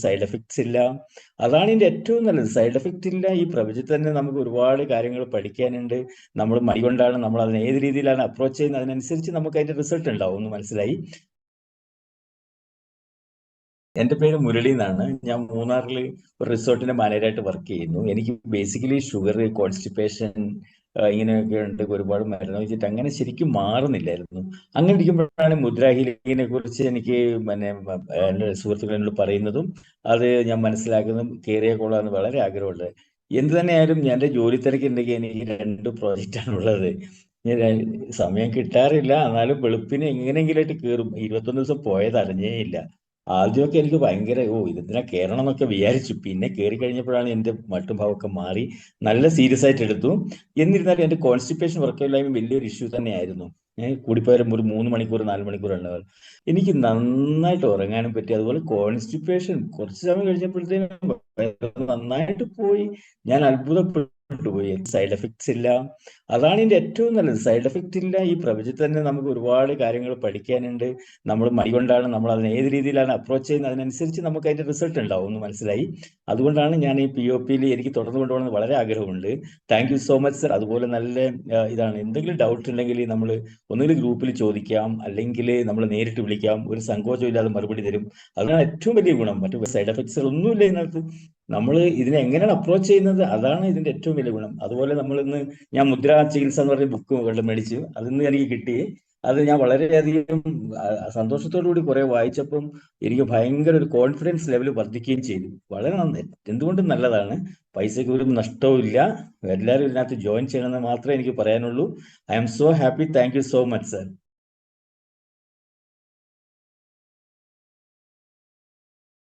Side effects ഇല്ല. അതാണ് ഇതിന്റെ ഏറ്റവും നല്ലത്. സൈഡ് എഫക്റ്റ് ഇല്ല. ഈ പ്രപഞ്ചത്തിൽ തന്നെ നമുക്ക് ഒരുപാട് കാര്യങ്ങൾ പഠിക്കാനുണ്ട്. നമ്മൾ മൈ കൊണ്ടാണ് നമ്മൾ അതിനെ ഏത് രീതിയിലാണ് അപ്രോച്ച് ചെയ്യുന്നത്, അതിനനുസരിച്ച് നമുക്ക് അതിന്റെ റിസൾട്ട് ഉണ്ടാവും എന്ന് മനസ്സിലായി. എന്റെ പേര് മുരളി എന്നാണ്. ഞാൻ മൂന്നാറിൽ ഒരു റിസോർട്ടിന്റെ മാനേജറായിട്ട് വർക്ക് ചെയ്യുന്നു. എനിക്ക് ബേസിക്കലി ഷുഗർ, കോൺസ്റ്റിപ്പേഷൻ ഇങ്ങനെയൊക്കെ ഉണ്ട്. ഒരുപാട് മരുന്ന് വെച്ചിട്ട് അങ്ങനെ ശരിക്കും മാറുന്നില്ലായിരുന്നു. അങ്ങനെ ഇരിക്കുമ്പോഴാണ് മുദ്ര ഹീലിങ്ങിനെ കുറിച്ച് എനിക്ക് എൻ്റെ സുഹൃത്തുക്കൾ എന്നോട് പറയുന്നതും അത് ഞാൻ മനസ്സിലാക്കുന്നതും കയറിയ കൊള്ളാന്ന് വളരെ ആഗ്രഹമുണ്ട്. എന്ത് തന്നെയായാലും എൻ്റെ ജോലി തിരക്കുണ്ടെങ്കിൽ എനിക്ക് 2 പ്രോജക്റ്റാണ് ഉള്ളത്. സമയം കിട്ടാറില്ല. എന്നാലും വെളുപ്പിന് എങ്ങനെയെങ്കിലായിട്ട് കയറും. 21 ദിവസം പോയത് അറിഞ്ഞേ ഇല്ല. ആദ്യമൊക്കെ എനിക്ക് ഭയങ്കര ഇതെന്തിനാ കയറണം എന്നൊക്കെ വിചാരിച്ചു. പിന്നെ കയറി കഴിഞ്ഞപ്പോഴാണ് എൻ്റെ മട്ടും ഭാവമൊക്കെ മാറി. നല്ല സീരിയസ് ആയിട്ട് എടുത്തു. എന്നിരുന്നാലും എൻ്റെ കോൺസ്റ്റിപ്പേഷൻ വർക്കില്ലായ്മ വലിയൊരു ഇഷ്യൂ തന്നെയായിരുന്നു. കൂടിപ്പോയാലും ഒരു 3 മണിക്കൂർ 4 മണിക്കൂർ ഉണ്ടാവും. എനിക്ക് നന്നായിട്ട് ഉറങ്ങാനും പറ്റി. അതുപോലെ കോൺസ്റ്റിപ്പേഷൻ കുറച്ച് സമയം കഴിഞ്ഞപ്പോഴത്തേനും നന്നായിട്ട് പോയി. ഞാൻ അത്ഭുതപ്പെട്ടു പോയി. സൈഡ് എഫക്ട്സ് ഇല്ല. അതാണ് ഇതിന്റെ ഏറ്റവും നല്ലത്. സൈഡ് എഫക്റ്റ് ഇല്ല. ഈ പ്രപഞ്ചത്തിൽ തന്നെ നമുക്ക് ഒരുപാട് കാര്യങ്ങൾ പഠിക്കാനുണ്ട്. നമ്മൾ മൈ കൊണ്ടാണ് നമ്മൾ അതിനെ ഏത് രീതിയിലാണ് അപ്രോച്ച് ചെയ്യുന്നത്, അതിനനുസരിച്ച് നമുക്ക് അതിന്റെ റിസൾട്ട് ഉണ്ടാവും എന്ന് മനസ്സിലായി. അതുകൊണ്ടാണ് ഞാൻ ഈ POP-യിൽ എനിക്ക് തുടർന്ന് കൊണ്ടുപോകണമെന്ന് വളരെ ആഗ്രഹമുണ്ട്. Thank you so much sir. അതുപോലെ നല്ല ഇതാണ്. എന്തെങ്കിലും ഡൗട്ട് ഉണ്ടെങ്കിൽ നമ്മൾ ഒന്നുകിൽ ഗ്രൂപ്പിൽ ചോദിക്കാം, അല്ലെങ്കിൽ നമ്മൾ നേരിട്ട് വിളിക്കാം. ഒരു സങ്കോചം ഇല്ലാതെ മറുപടി തരും. അതാണ് ഏറ്റവും വലിയ ഗുണം. മറ്റു സൈഡ് എഫക്ട്സുകൾ ഒന്നുമില്ല ഇതിനകത്ത്. നമ്മൾ ഇതിനെ എങ്ങനെയാണ് അപ്രോച്ച് ചെയ്യുന്നത്, അതാണ് ഇതിന്റെ ഏറ്റവും വലിയ ഗുണം. അതുപോലെ ഞാൻ മുദ്രാ ചികിത്സ എന്ന് പറഞ്ഞ ബുക്ക് മേടിച്ചു. അതിന്ന് എനിക്ക് കിട്ടി. അത് ഞാൻ വളരെയധികം സന്തോഷത്തോടു കൂടി കുറെ വായിച്ചപ്പം എനിക്ക് ഭയങ്കര ഒരു കോൺഫിഡൻസ് ലെവൽ വർദ്ധിക്കുകയും ചെയ്തു. വളരെ നന്ദി. എന്തുകൊണ്ടും നല്ലതാണ്. പൈസയ്ക്ക് ഒരു നഷ്ടവും ഇല്ല. എല്ലാവരും ഇതിനകത്ത് ജോയിൻ ചെയ്യണമെന്ന് മാത്രമേ എനിക്ക് പറയാനുള്ളൂ. I am so happy. Thank you so much sir.